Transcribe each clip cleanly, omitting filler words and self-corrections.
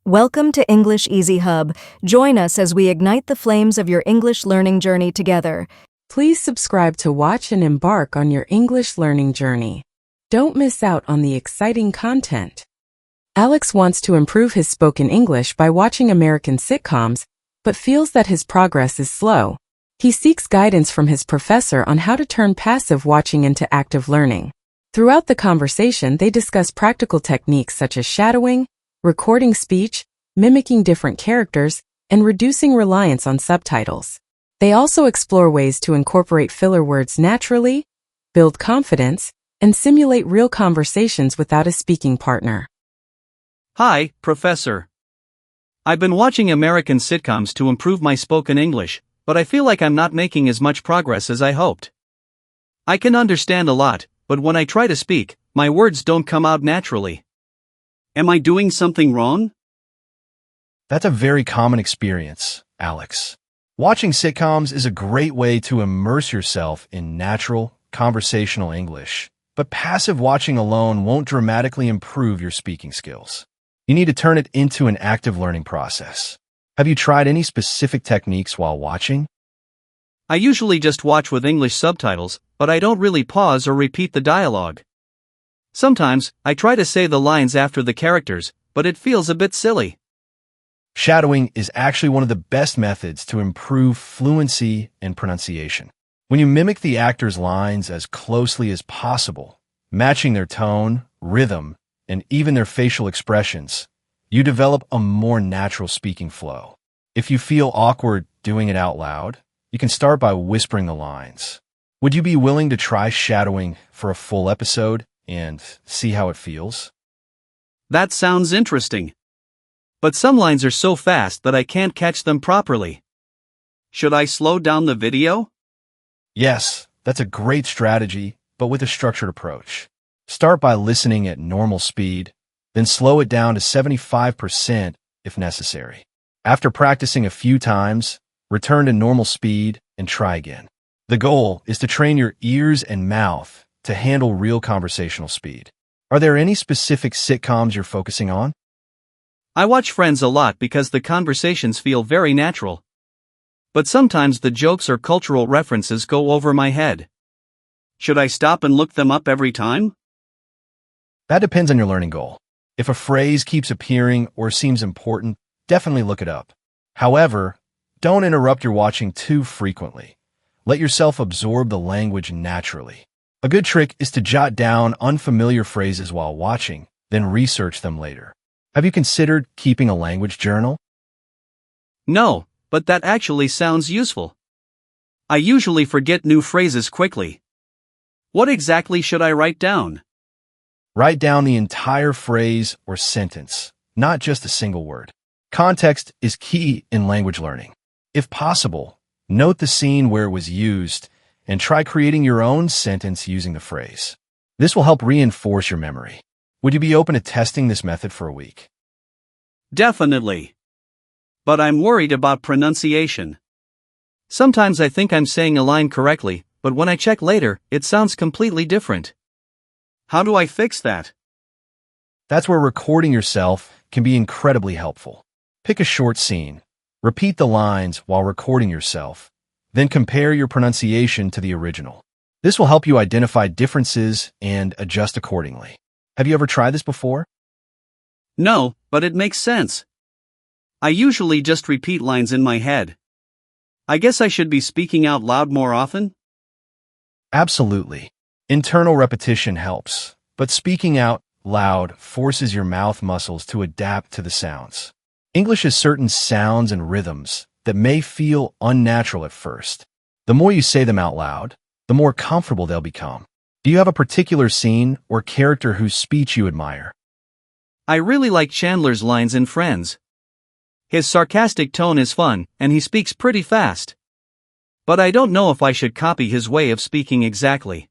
Welcome to English Easy Hub. Join us as we ignite the flames of your English learning journey together. Please subscribe to watch and embark on your English learning journey. Don't miss out on the exciting content. Alex wants to improve his spoken English by watching American sitcoms, but feels that his progress is slow. He seeks guidance from his professor on how to turn passive watching into active learning. Throughout the conversation, they discuss practical techniques such as shadowing, recording speech, mimicking different characters, and reducing reliance on subtitles. They also explore ways to incorporate filler words naturally, build confidence, and simulate real conversations without a speaking partner. Hi, Professor. I've been watching American sitcoms to improve my spoken English, but I feel like I'm not making as much progress as I hoped. I can understand a lot, but when I try to speak, my words don't come out naturally. Am I doing something wrong? That's a very common experience, Alex. Watching sitcoms is a great way to immerse yourself in natural, conversational English, but passive watching alone won't dramatically improve your speaking skills. You need to turn it into an active learning process. Have you tried any specific techniques while watching? I usually just watch with English subtitles, but I don't really pause or repeat the dialogue. Sometimes, I try to say the lines after the characters, but it feels a bit silly. Shadowing is actually one of the best methods to improve fluency and pronunciation. When you mimic the actor's lines as closely as possible, matching their tone, rhythm, and even their facial expressions, you develop a more natural speaking flow. If you feel awkward doing it out loud, you can start by whispering the lines. Would you be willing to try shadowing for a full episode and see how it feels? That sounds interesting. But some lines are so fast that I can't catch them properly. Should I slow down the video? Yes, that's a great strategy, but with a structured approach. Start by listening at normal speed, then slow it down to 75% if necessary. After practicing a few times, return to normal speed and try again. The goal is to train your ears and mouth to handle real conversational speed. Are there any specific sitcoms you're focusing on? I watch Friends a lot because the conversations feel very natural. But sometimes the jokes or cultural references go over my head. Should I stop and look them up every time? That depends on your learning goal. If a phrase keeps appearing or seems important, definitely look it up. However, don't interrupt your watching too frequently. Let yourself absorb the language naturally. A good trick is to jot down unfamiliar phrases while watching, then research them later. Have you considered keeping a language journal? No, but that actually sounds useful. I usually forget new phrases quickly. What exactly should I write down? Write down the entire phrase or sentence, not just a single word. Context is key in language learning. If possible, note the scene where it was used and try creating your own sentence using the phrase. This will help reinforce your memory. Would you be open to testing this method for a week? Definitely. But I'm worried about pronunciation. Sometimes I think I'm saying a line correctly, but when I check later, it sounds completely different. How do I fix that? That's where recording yourself can be incredibly helpful. Pick a short scene, repeat the lines while recording yourself, then compare your pronunciation to the original. This will help you identify differences and adjust accordingly. Have you ever tried this before? No, but it makes sense. I usually just repeat lines in my head. I guess I should be speaking out loud more often? Absolutely. Internal repetition helps, but speaking out loud forces your mouth muscles to adapt to the sounds. English has certain sounds and rhythms that may feel unnatural at first. The more you say them out loud, the more comfortable they'll become. Do you have a particular scene or character whose speech you admire? I really like Chandler's lines in Friends. His sarcastic tone is fun, and he speaks pretty fast. But I don't know if I should copy his way of speaking exactly.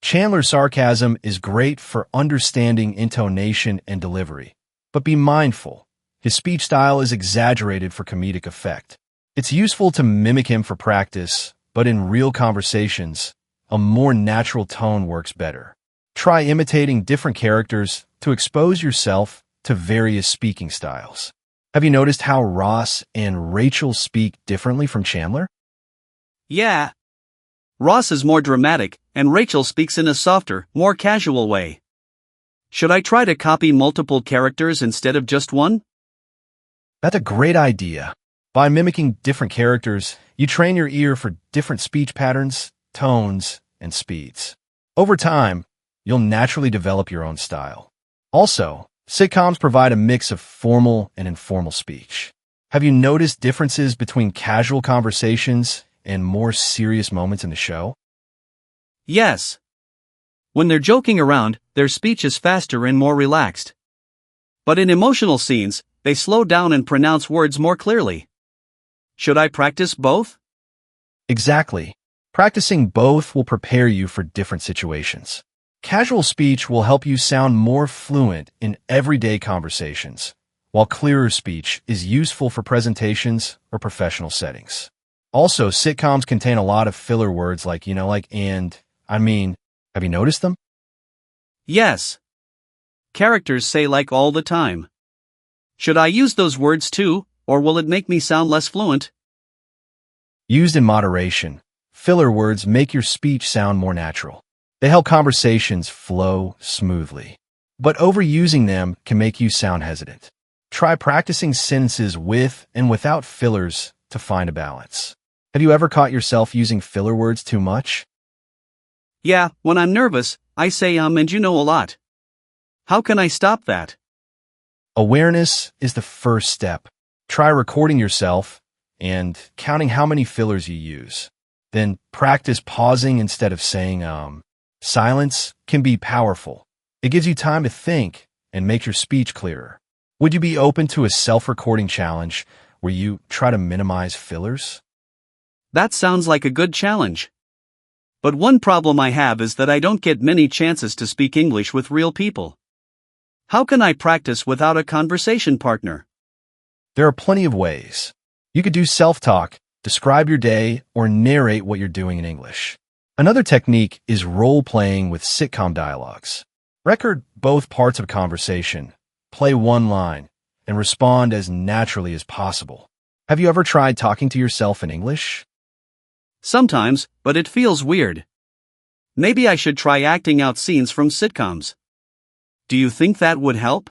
Chandler's sarcasm is great for understanding intonation and delivery, but be mindful. His speech style is exaggerated for comedic effect. It's useful to mimic him for practice, but in real conversations, a more natural tone works better. Try imitating different characters to expose yourself to various speaking styles. Have you noticed how Ross and Rachel speak differently from Chandler? Yeah. Ross is more dramatic, and Rachel speaks in a softer, more casual way. Should I try to copy multiple characters instead of just one? That's a great idea. By mimicking different characters, you train your ear for different speech patterns, tones, and speeds. Over time, you'll naturally develop your own style. Also, sitcoms provide a mix of formal and informal speech. Have you noticed differences between casual conversations and more serious moments in the show? Yes. When they're joking around, their speech is faster and more relaxed. But in emotional scenes, they slow down and pronounce words more clearly. Should I practice both? Exactly. Practicing both will prepare you for different situations. Casual speech will help you sound more fluent in everyday conversations, while clearer speech is useful for presentations or professional settings. Also, sitcoms contain a lot of filler words like and, I mean. Have you noticed them? Yes. Characters say like all the time. Should I use those words too, or will it make me sound less fluent? Used in moderation, filler words make your speech sound more natural. They help conversations flow smoothly. But overusing them can make you sound hesitant. Try practicing sentences with and without fillers to find a balance. Have you ever caught yourself using filler words too much? Yeah, when I'm nervous, I say and you know a lot. How can I stop that? Awareness is the first step. Try recording yourself and counting how many fillers you use. Then practice pausing instead of saying Silence can be powerful. It gives you time to think and make your speech clearer. Would you be open to a self-recording challenge where you try to minimize fillers? That sounds like a good challenge. But one problem I have is that I don't get many chances to speak English with real people. How can I practice without a conversation partner? There are plenty of ways. You could do self-talk, describe your day, or narrate what you're doing in English. Another technique is role-playing with sitcom dialogues. Record both parts of a conversation, play one line, and respond as naturally as possible. Have you ever tried talking to yourself in English? Sometimes, but it feels weird. Maybe I should try acting out scenes from sitcoms. Do you think that would help?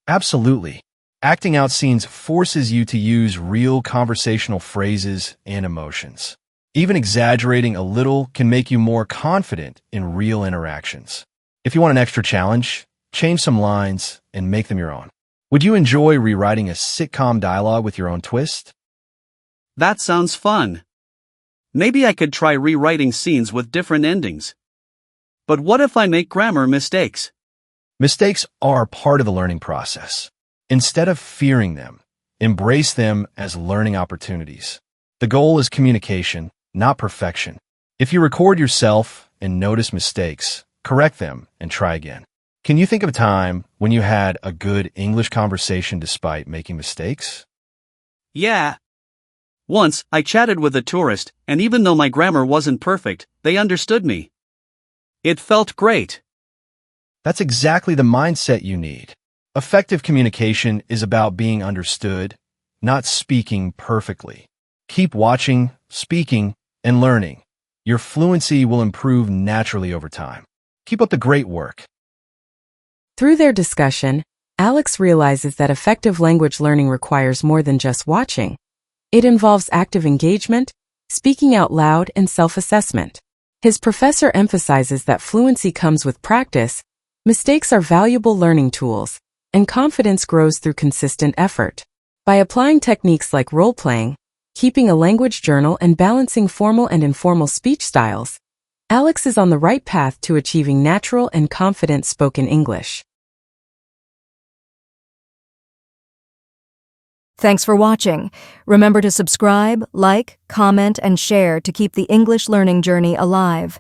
Absolutely. Acting out scenes forces you to use real conversational phrases and emotions. Even exaggerating a little can make you more confident in real interactions. If you want an extra challenge, change some lines and make them your own. Would you enjoy rewriting a sitcom dialogue with your own twist? That sounds fun. Maybe I could try rewriting scenes with different endings. But what if I make grammar mistakes? Mistakes are part of the learning process. Instead of fearing them, embrace them as learning opportunities. The goal is communication, not perfection. If you record yourself and notice mistakes, correct them and try again. Can you think of a time when you had a good English conversation despite making mistakes? Yeah. Once, I chatted with a tourist, and even though my grammar wasn't perfect, they understood me. It felt great. That's exactly the mindset you need. Effective communication is about being understood, not speaking perfectly. Keep watching, speaking, and learning. Your fluency will improve naturally over time. Keep up the great work. Through their discussion, Alex realizes that effective language learning requires more than just watching. It involves active engagement, speaking out loud, and self-assessment. His professor emphasizes that fluency comes with practice, mistakes are valuable learning tools, and confidence grows through consistent effort. By applying techniques like role-playing, keeping a language journal, and balancing formal and informal speech styles, Alex is on the right path to achieving natural and confident spoken English. Thanks for watching. Remember to subscribe, like, comment, and share to keep the English learning journey alive.